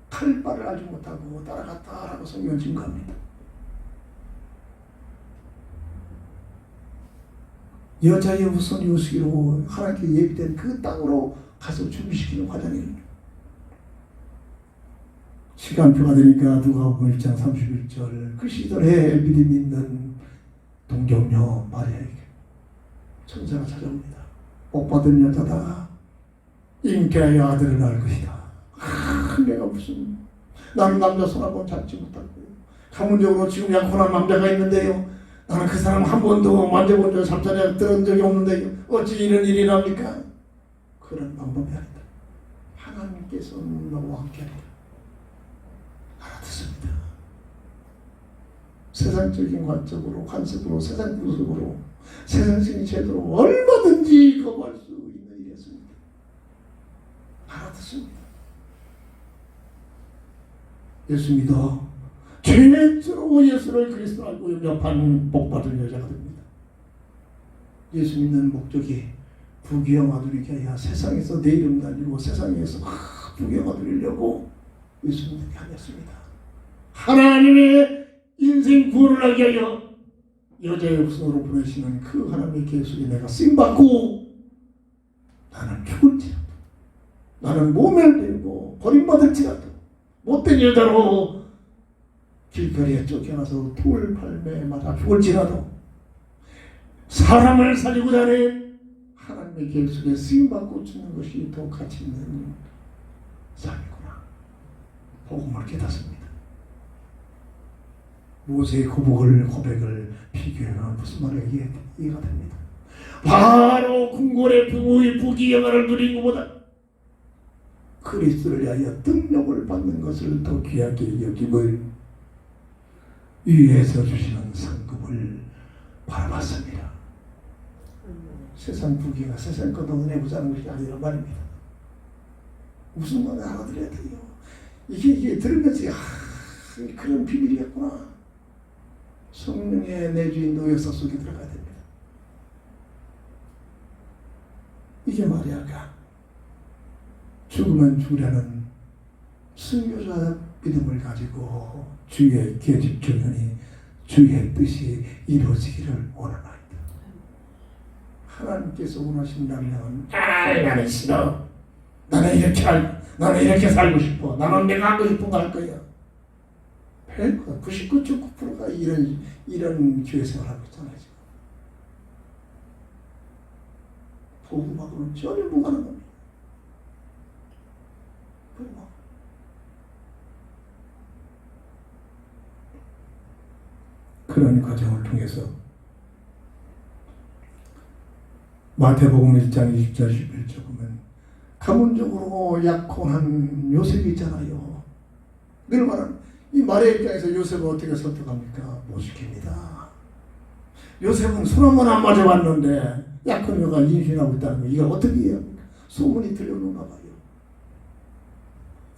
칼바를 알지 못하고 따라갔다라고 성경은 증거합니다. 여자의 후손이 오시기로 하나님께 예비된 그 땅으로 가서 준비시키는 과정이에요. 시간표가 되니까 누가복음 1장 31절 그 시절에 믿음 있는 동정녀 마리아에게 천사가 찾아옵니다. 복받은 여자다. 잉태하여 아들을 낳을 것이다. 내가 무슨 나는 남자 손 한 번 잡지 못하고 가문적으로 지금 약혼한 남자가 있는데요. 나는 그 사람 한 번도 만져본 적, 잠자리에 들은 적이 없는데요. 어찌 이런 일이 납니까? 그런 방법이 아니다. 하나님께서는 너와 함께하리라. 알아듣습니다. 세상적인 관습으로 세상 구속으로 세상적인 제도로 얼마든지 거부할 수 있는 일이었습니다. 알아듣습니다. 예수 믿어 죄인으로 예수를 그리스도 알고 영접한 복받은 여자가 됩니다. 예수 믿는 목적이 부귀영화 누리게 하여 세상에서 내 이름 날리고 세상에서 부귀영화 누리려고 예수 믿는 게 아니었습니다. 하나님의 인생 구원을 하게 하여 여자의 후손으로 보내시는 그 하나님의 계획에 내가 쓰임받고 나는 죽을지라도 나는 모멸되고 버림받을지라도 못된 여자로 길거리에 쫓겨나서 돌팔매에 맞아 죽을지라도 사람을 살리고자 하는 하나님의 하나님의 계획 속에 쓰임받고 주는 것이 더 가치 있는 삶이구나. 복음을 깨닫습니다. 모세의 고백을 비교하면 무슨 말인가 이해가 됩니다. 바로 궁궐의 부의 부귀영화를 누린 것보다 그리스도를 위하여 등록을 받는 것을 더 귀하게 여김을 위에서 주시는 상급을 바라봤습니다. 세상 부귀가 세상 것도 은혜 보자는 것이 아니란 말입니다. 무슨 말을 알아들어야 돼요. 이게 들으면서 그런 비밀이었구나. 성령의 내주인도 역사 속에 들어가야 됩니다. 이게 말이야. 죽으면 죽으라는 순교자 믿음을 가지고 주의 계집 조연이 주의 뜻이 이루어지기를 원하나이다. 하나님께서 원하신다면 나는 싫어. 나는 이렇게 살고 싶어. 나는 내가 하고 싶은 거 할 거야. 99.9%가 이런 교회 생활하고 있잖아요. 지금. 복음하고는 전혀 무관한 겁니다. 그런 과정을 통해서 마태복음 1장 20절 11절 보면 가문적으로 약혼한 요셉이 있잖아요. 늘 말하는 이 말의 입장에서 요셉을 어떻게 설득합니까? 못 시킵니다. 요셉은 손 한 번 안 맞아봤는데 약혼녀가 임신하고 있다는 거 이걸 어떻게 이해합니까? 소문이 들려오는가 봐요.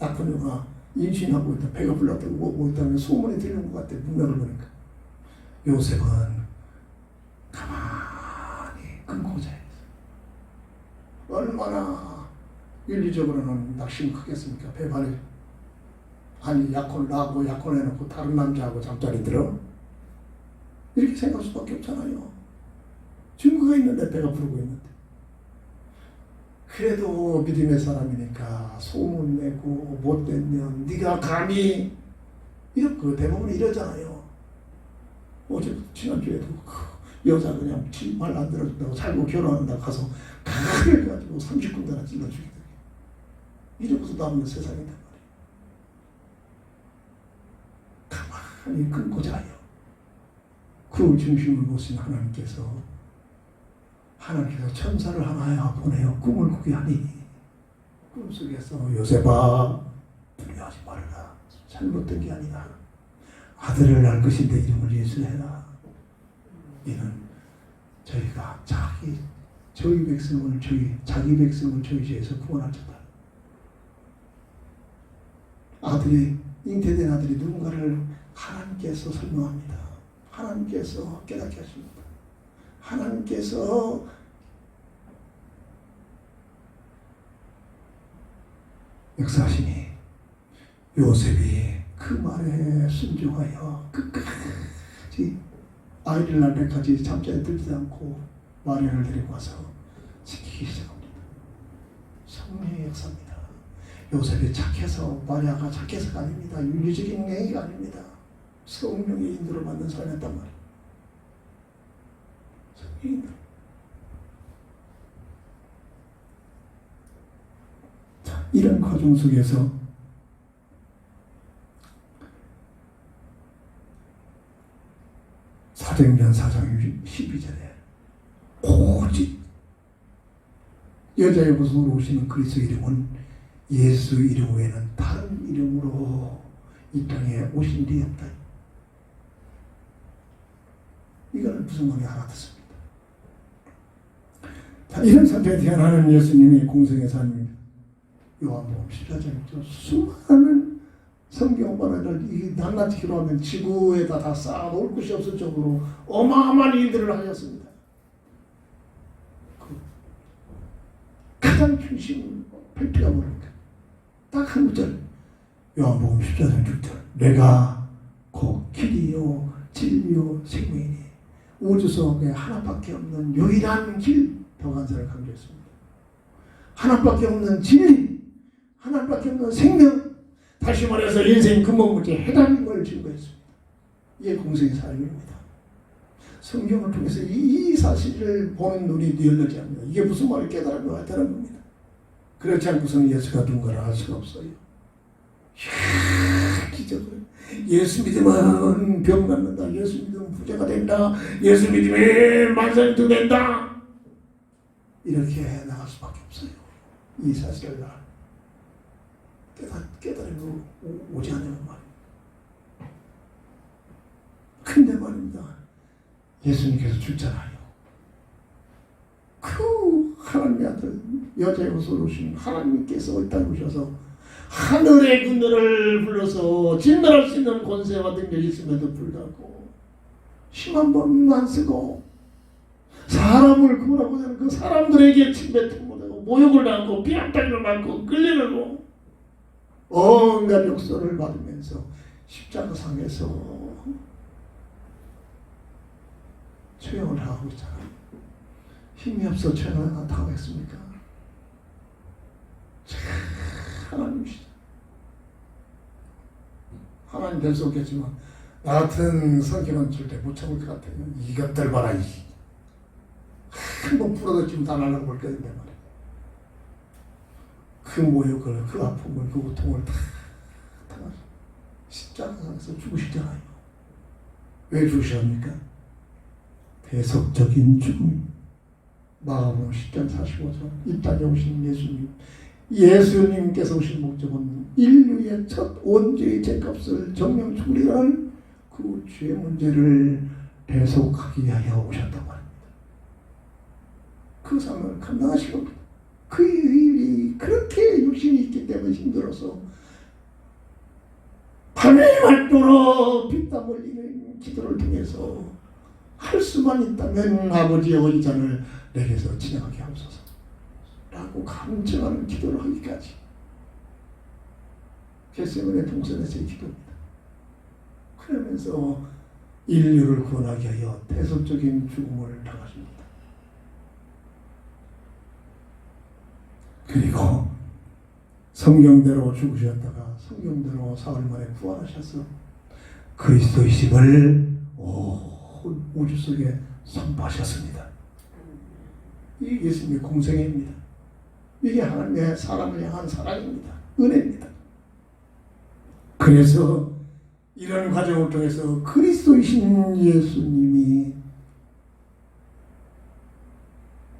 약혼녀가 임신하고 있다, 배가 불렀다고 뭐 있다는 소문이 들려온 것 같아요. 문맥을 보니까 요셉은 가만히 끊고 자요. 얼마나 윤리적으로는 낙심이 크겠습니까? 배반이 아니 약혼을 하고 약혼해놓고 다른 남자하고 잠자리 들어? 이렇게 생각할 수밖에 없잖아요. 증거가 있는데 배가 부르고 있는데. 그래도 믿음의 사람이니까 소문내고 못된 년 네가 감히 그 대부분 이러잖아요. 어제 지난주에도 그 여자 그냥 말 안 들어준다고 살고 결혼한다고 가서 그래가지고 30군데나 찔러주게 돼요. 이러고서 남는 세상이다. 가만히 끊고 자요. 그 중심을 보신 하나님께서 천사를 하나 보내어 꿈을 꾸게 하니 꿈속에서 요셉아 두려워하지 말라. 잘못된 게 아니다. 아들을 낳을 것인데 이름을 예수해라. 이는 저희가 자기 백성을 자기 백성을 저희 죄에서 구원할 자다. 아들이 잉태된 아들이 누군가를 하나님께서 설명합니다. 하나님께서 깨닫게 하십니다. 하나님께서 역사하시니 요셉이 그 말에 순종하여 끝까지 아이를 낳을 때까지 잠자리에 들지 않고 마리아를 데리고 와서 지키기 시작합니다. 성령의 역사입니다. 요셉이 착해서 마리아가 착해서가 아닙니다. 윤리적인 행위가 아닙니다. 성령의 인도를 받는 사람이었단 말이에요. 성령의 인도. 자, 이런 과정 속에서 사도행전 4장 12절에 오직 여자의 모습으로 오시는 그리스도 이름은 예수 이름 외에는 다른 이름으로 이 땅에 오신 일이 없다. 이걸 무슨 말이 알아듣습니다. 자, 이런 상태에 태어나는 예수님이 공생의 삶입니다. 요한복음 14장이죠. 수많은 성경 번호를 낱낱이 기록하면 지구에다 다 쌓아놓을 곳이 없을 정도로 어마어마한 일들을 하셨습니다. 가장 중심 펼쳐가 뭡니까? 딱 한 구절. 요한복음 14장 6절. 내가 곧 길이요 진리요 생명이니 우주 속에 하나밖에 없는 유일한 길 더간사를 강조했습니다. 하나밖에 없는 진리, 하나밖에 없는 생명, 다시 말해서 인생 근본문제 해답임을 증거했습니다. 이게 공생의 삶입니다. 성경을 통해서 이 사실을 보는 눈이 열리지 않습니다. 이게 무슨 말을 깨달아야 되는 겁니다. 그렇지 않고서는 예수가 누군가를 알 수가 없어요. 기적을. 예수 믿으면 병 낫는다. 예수 믿으면 부자가 된다. 예수 믿으면 만사는 된다. 이렇게 나갈 수밖에 없어요. 이 사실을 깨달으면 오지 않으면 말입니다. 근데 말입니다. 예수님께서 죽잖아요. 그 하나님의 아들 여자의 옷을 오신 하나님께서 이 땅에 오셔서 하늘의 그늘을 불러서 진멸할 수 있는 권세와 능력이 있음에도 불구하고 힘 한 번 안 쓰고 사람을 구원하고자 하는 그 사람들에게 침뱉음 못하고 모욕을 당하고 비한탕을 받고 끌려가고 온갖 욕설을 받으면서 십자가상에서 처형을 하고 있잖아요. 힘이 없어 처형을 당했습니까? 하나님이시죠. 하나님 될 수 없겠지만 나 같은 성격은 절대 못 참을 것 같아요. 이것들 봐라. 한번 풀어도 지금 다 날라볼 거인데 말이에요. 그 모욕을, 그 아픔을, 그 고통을 다 당하시고 십자가에서 죽으시잖아요. 왜 죽으셨습니까? 대속적인 죽음. 마가복음 10장 45절 이 땅에 오신 예수님께서 오신 목적은 인류의 첫 원죄의 죄값을 정령 죽으리라는 그 죄 문제를 대속하기 위하여 오셨단 말입니다. 그 상을 감당하실 겁니다. 그 일이 그렇게 육신이 있기 때문에 힘들어서 밤에 밝도록 피땀 흘리는 기도를 통해서 할 수만 있다면 아버지의 이 잔을 내게서 지나가게 하옵소서 라고 간증하는 기도를 하기까지 겟세마네 동산에서의 기도입니다. 그러면서 인류를 구원하게 하여 대속적인 죽음을 당하십니다. 그리고 성경대로 죽으셨다가 성경대로 사흘 만에 부활하셔서 그리스도이심을 우주 속에 선포하셨습니다. 이게 예수님의 공생애입니다. 이게 하나님의 사람을 향한 사랑입니다. 은혜입니다. 그래서 이런 과정을 통해서 그리스도이신 예수님이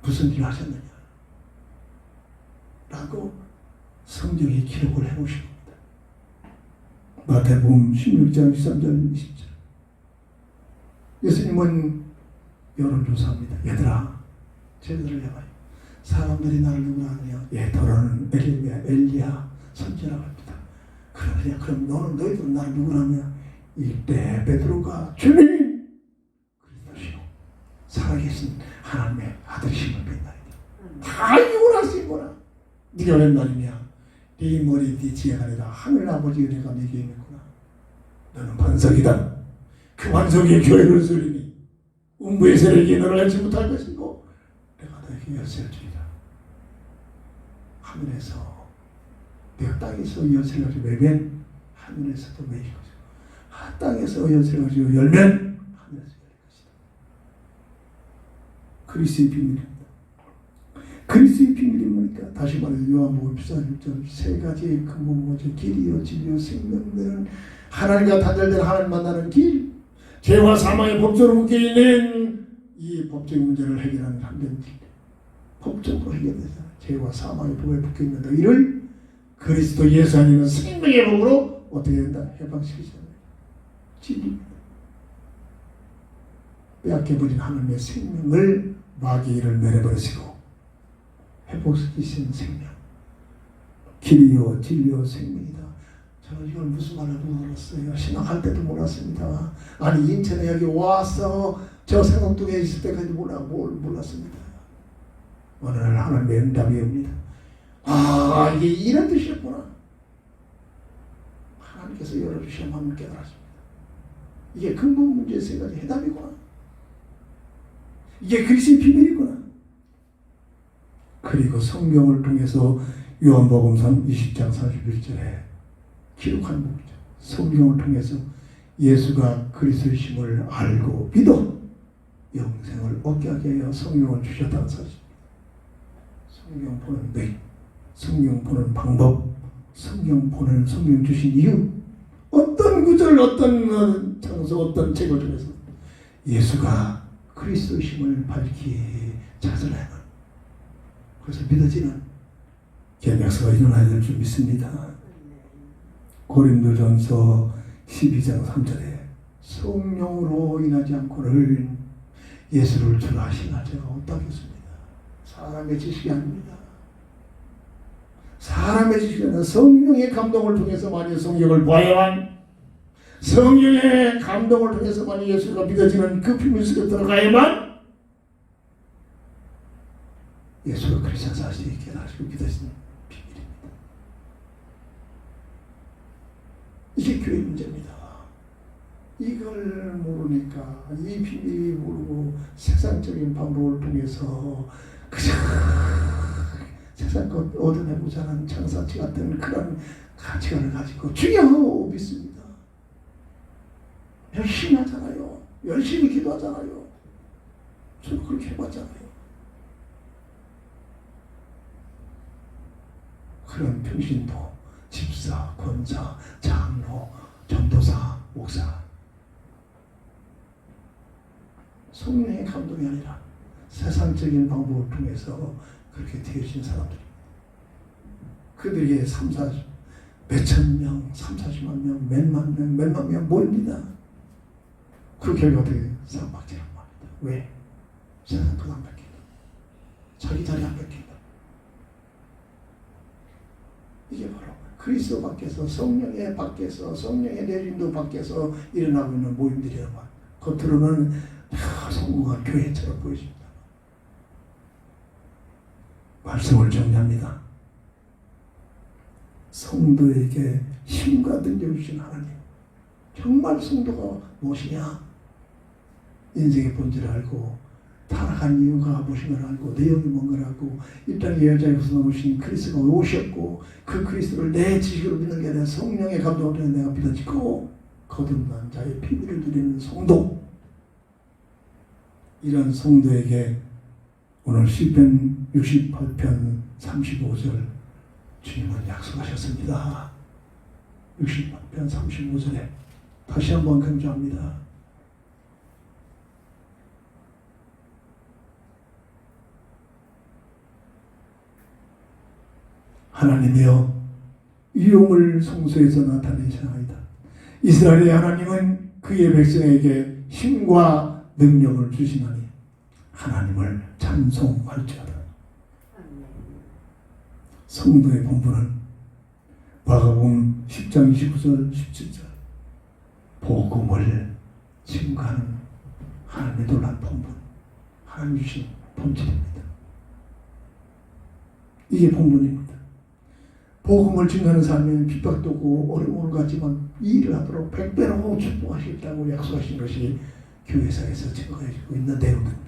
무슨 일을 하셨느냐 라고 성경에 기록을 해놓으신 겁니다. 마태복음 16장 13절 20절 예수님은 여론조사합니다. 얘들아 제대로 해봐요. 사람들이 나를 누구라 하느냐? 너는 엘리야 선지라고 합니다. 그러느냐? 그럼 너희들은 나를 누구라 하느냐? 이때 베드로가 주님 그리스도시요 살아계신 하나님의 아들이심을 믿나이다. 다 이걸 하시구나. 네가 웬 말이냐? 네 머리 네 지혜가 아니라 하늘 아버지 은혜가 네게 있구나. 너는 반석이다. 그 반석의 교회를 쓰리니 음부의 세력이 너를 알지 못할 것이고 내가 너에게 열쇠를 주리라. 하늘에서 내가 땅에서 열쇠를 가지고 열면 하늘에서도 매일 것이고 땅에서 열쇠를 가지고 열면 하늘에서 열릴 것이다. 그리스도의 비밀입니다. 그리스도의 비밀이 뭡니까? 다시 말해서 요한복음 14장 세 가지의 근본 뭐죠? 길이요 진리요 생명되는 하나님과 단절된 하나님 만나는 길, 죄와 사망의 법조로 묶여있는 이 법적 문제를 해결하는 참된 길, 법적으로 해결되잖아요. 죄와 사망의 법에 묶여있는 너희를 그리스도 예수 안에는 생명의 법으로 어떻게 된다? 해방시키잖아요. 진리입니다. 빼앗겨버린 하나님의 생명을 마귀를 내려버리시고 회복시키신 생명, 길이요 진리요 생명이다. 저는 이걸 무슨 말을 몰랐어요. 신학할 때도 몰랐습니다. 아니 인천에 여기 와서 저 생각동에 있을 때까지 몰랐습니다. 어느 날 하나님의 응답이 옵니다. 이게 이런 뜻이었구나. 하나님께서 열어주시면 깨달았습니다. 이게 근본 문제의 세 가지 해답이구나. 이게 그리스도의 비밀이구나. 그리고 성경을 통해서 요한복음 20장 41절에 기록한 부분이죠. 성경을 통해서 예수가 그리스도이심을 알고 믿어 영생을 얻게 하게 하여 성령을 주셨다는 사실. 성경 보는 뇌, 성경 보는 방법, 성경 보는 성경 주신 이유, 어떤 구절, 어떤 장소, 어떤 책을 통해서 예수가 그리스도심을 밝히 찾으려면, 그래서 믿어지는 개벽서가 일어나야 될 줄 믿습니다. 고린도전서 12장 3절에 성령으로 인하지 않고는 예수를 주로 하시나 제가 없다겠습니다. 사람의 지식이 아닙니다. 사람의 지식이 아니라 성령의 감동을 통해서만이 성경을 봐야만, 성령의 감동을 통해서만이 예수가 믿어지는 그 비밀 속에 들어가야만 예수가 그리스도 사실이 깨달으시고 믿어지는 비밀입니다. 이게 교회 문제입니다. 이걸 모르니까, 이 비밀이 모르고 세상적인 방법을 통해서 그저 세상 것 얻어내고자 하는 장사치 같은 그런 가치관을 가지고 중요하고 믿습니다. 열심히 하잖아요. 열심히 기도하잖아요. 저도 그렇게 해봤잖아요. 그런 평신도, 집사, 권사, 장로, 전도사, 목사, 성령의 감동이 아니라 세상적인 방법을 통해서 그렇게 되어진 사람들이, 그들에게 몇천 명, 30-40만 명, 몇만 명 모입니다. 그 결과 어떻게 쌍박질한 말입니다. 왜? 세상 돈 안 뺏긴다. 자기 자리 안 뺏긴다. 이게 바로 그리스도 밖에서, 성령의 밖에서, 성령의 내림도 밖에서 일어나고 있는 모임들이란 말. 겉으로는 성공한 교회처럼 보여집니다. 말씀을 정리합니다. 성도에게 힘과 능력을 주신 하나님, 정말 성도가 무엇이냐? 인생의 본질을 알고 타락한 이유가 무엇인가를 알고 내용이 뭔가를 알고 이 땅에 여자에서 나오신 그리스도가 오셨고 그 그리스도를 내 지식으로 믿는 게 아니라 성령의 감동을 통해 내가 믿어지고 거듭난 자의 비밀을 누리는 성도, 이런 성도에게 오늘 시편 68편 35절 주님은 약속하셨습니다. 68편 35절에 다시 한번 강조합니다. 하나님이여 위엄을 성소에서 나타내시나이다. 이스라엘의 하나님은 그의 백성에게 힘과 능력을 주시나니 하나님을 찬송할지어다. 성도의 본분은 마가복음 10장 29절 17절 복음을 증거하는 하나님의 놀라운 본분, 하나님 주신 본질입니다. 이게 본분입니다. 복음을 증거하는 삶은 핍박도 오고 어려움을 갖지만 이 일을 하도록 100배로 축복하시겠다고 약속하신 것이 교회사에서 증거해지고 있는 내용입니다.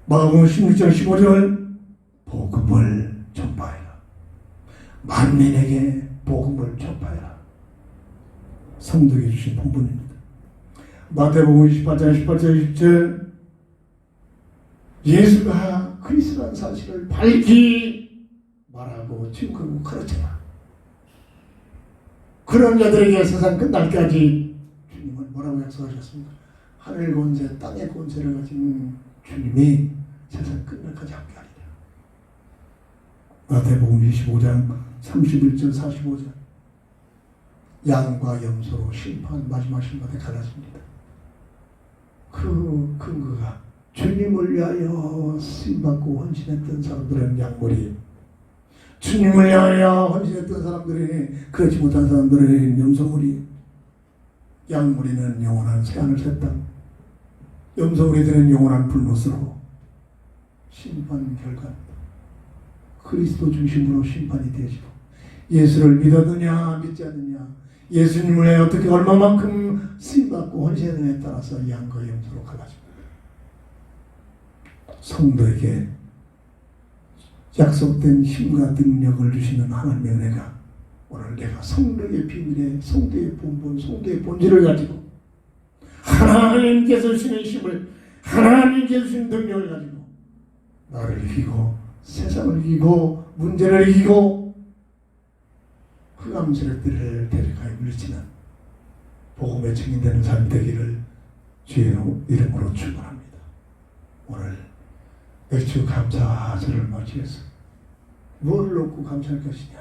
마가복음 16장 15절 복음을 전파해라. 만민에게 복음을 전파해라. 성도에게 주신 본분입니다. 마태복음 28장 18절 20절 예수가 그리스도라는 사실을 밝히 말하고 증거하고 가르쳐라. 그런 자들에게 세상 끝날까지 주님은 뭐라고 약속하셨습니까? 하늘 권세, 땅의 권세를 가진 주님이 세상 끝날까지 함께하리라. 마태복음 25장 31절 45절 양과 염소로 심판, 마지막 심판에 갈라집니다. 그 근거가 주님을 위하여 쓰임받고 헌신했던 사람들은 양머리, 주님을 위하여 헌신했던 사람들이, 그렇지 못한 사람들은 염소머리. 양머리는 영원한 새하늘 새 땅, 염소머리들은 영원한 불못으로 심판 결과입니다. 그리스도 중심으로 심판이 되어지고 예수를 믿었느냐 믿지 않느냐, 예수님을 위해 어떻게 얼마만큼 쓰임받고 헌신했느냐에 따라서 양과 염소로 갈라집니다. 성도에게 약속된 힘과 능력을 주시는 하나님의 은혜가 오늘 내가 성도의 비밀에, 성도의 본분, 성도의 본질을 가지고 하나님께서 주시는 힘을 하나님께 주신 능력을 가지고 나를 이기고 세상을 이기고 문제를 이기고 흑암 세력들을 대적하여 물리치는 복음의 증인되는 삶이 되기를 주의 이름으로 축원합니다. 오늘 맥주 감사절을 맞이해서 무엇을 놓고 감사할 것이냐?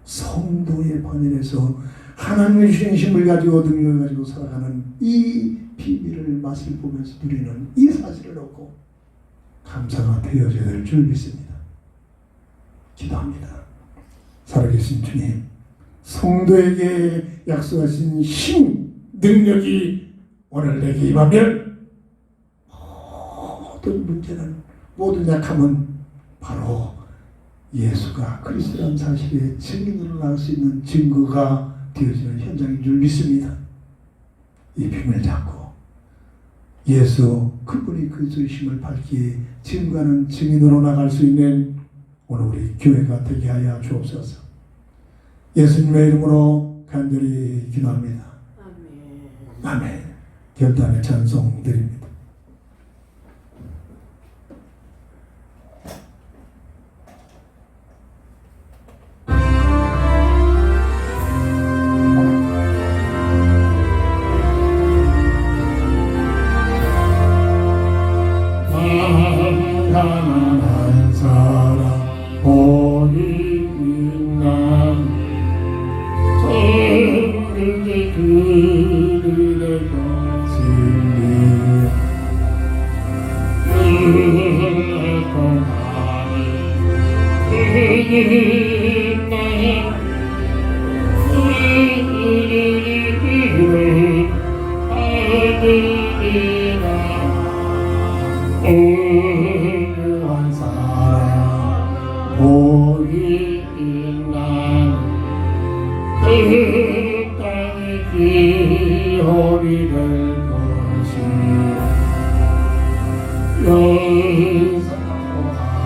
성도의 번일에서 하나님의 주신 힘을 가지고 능력을 가지고 살아가는 이 비밀을 맛을 보면서 누리는 이 사실을 놓고 감사가 되어져야 될 줄 믿습니다. 기도합니다. 살아계신 주님, 성도에게 약속하신 힘, 능력이 오늘 내게 임하면 모든 문제는, 모든 약함은 바로 예수가 그리스도라는 사실의 증인으로 나올 수 있는 증거가 되어지는 현장인 줄 믿습니다. 이 비밀을 잡고 예수, 그분이 그리스도의 힘을 밝히 증거하는 증인으로 나갈 수 있는 오늘 우리 교회가 되게 하여 주옵소서. 예수님의 이름으로 간절히 기도합니다. 아멘. 아멘. 결단의 찬송 드립니다. 한 사람 어디 있나 저에게 그들의 진리 한 사람 보기 있나 그 땅이 기업이 될 것이야 여기서고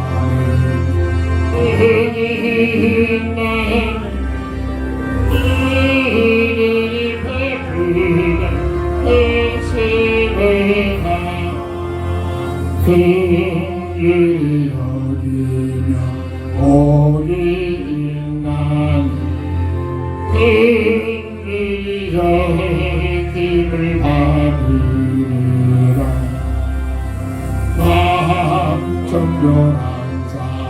하는 이들이 베푸는 의심을 그들이 어디며 어디 있나니 그들이 저의 힘을 받으리라 마음 정결한 사람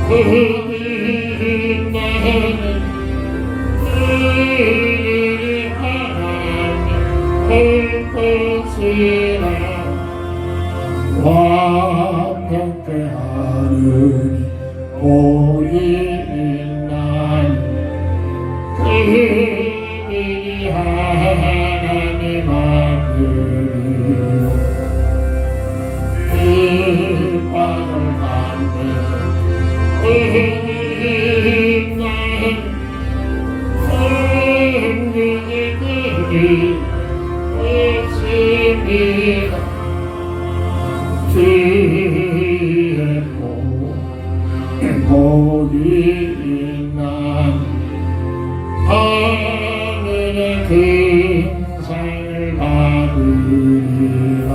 그들이 있나니 그들이 하나님 볼 것이라 완벽해 하느니 오리 있나니 그들이 하나님 아들이요 뜻받을 만들 그들이 있나니 그들이 의심이다 주의 복이 있나니 하늘의 큰 상을 받으리라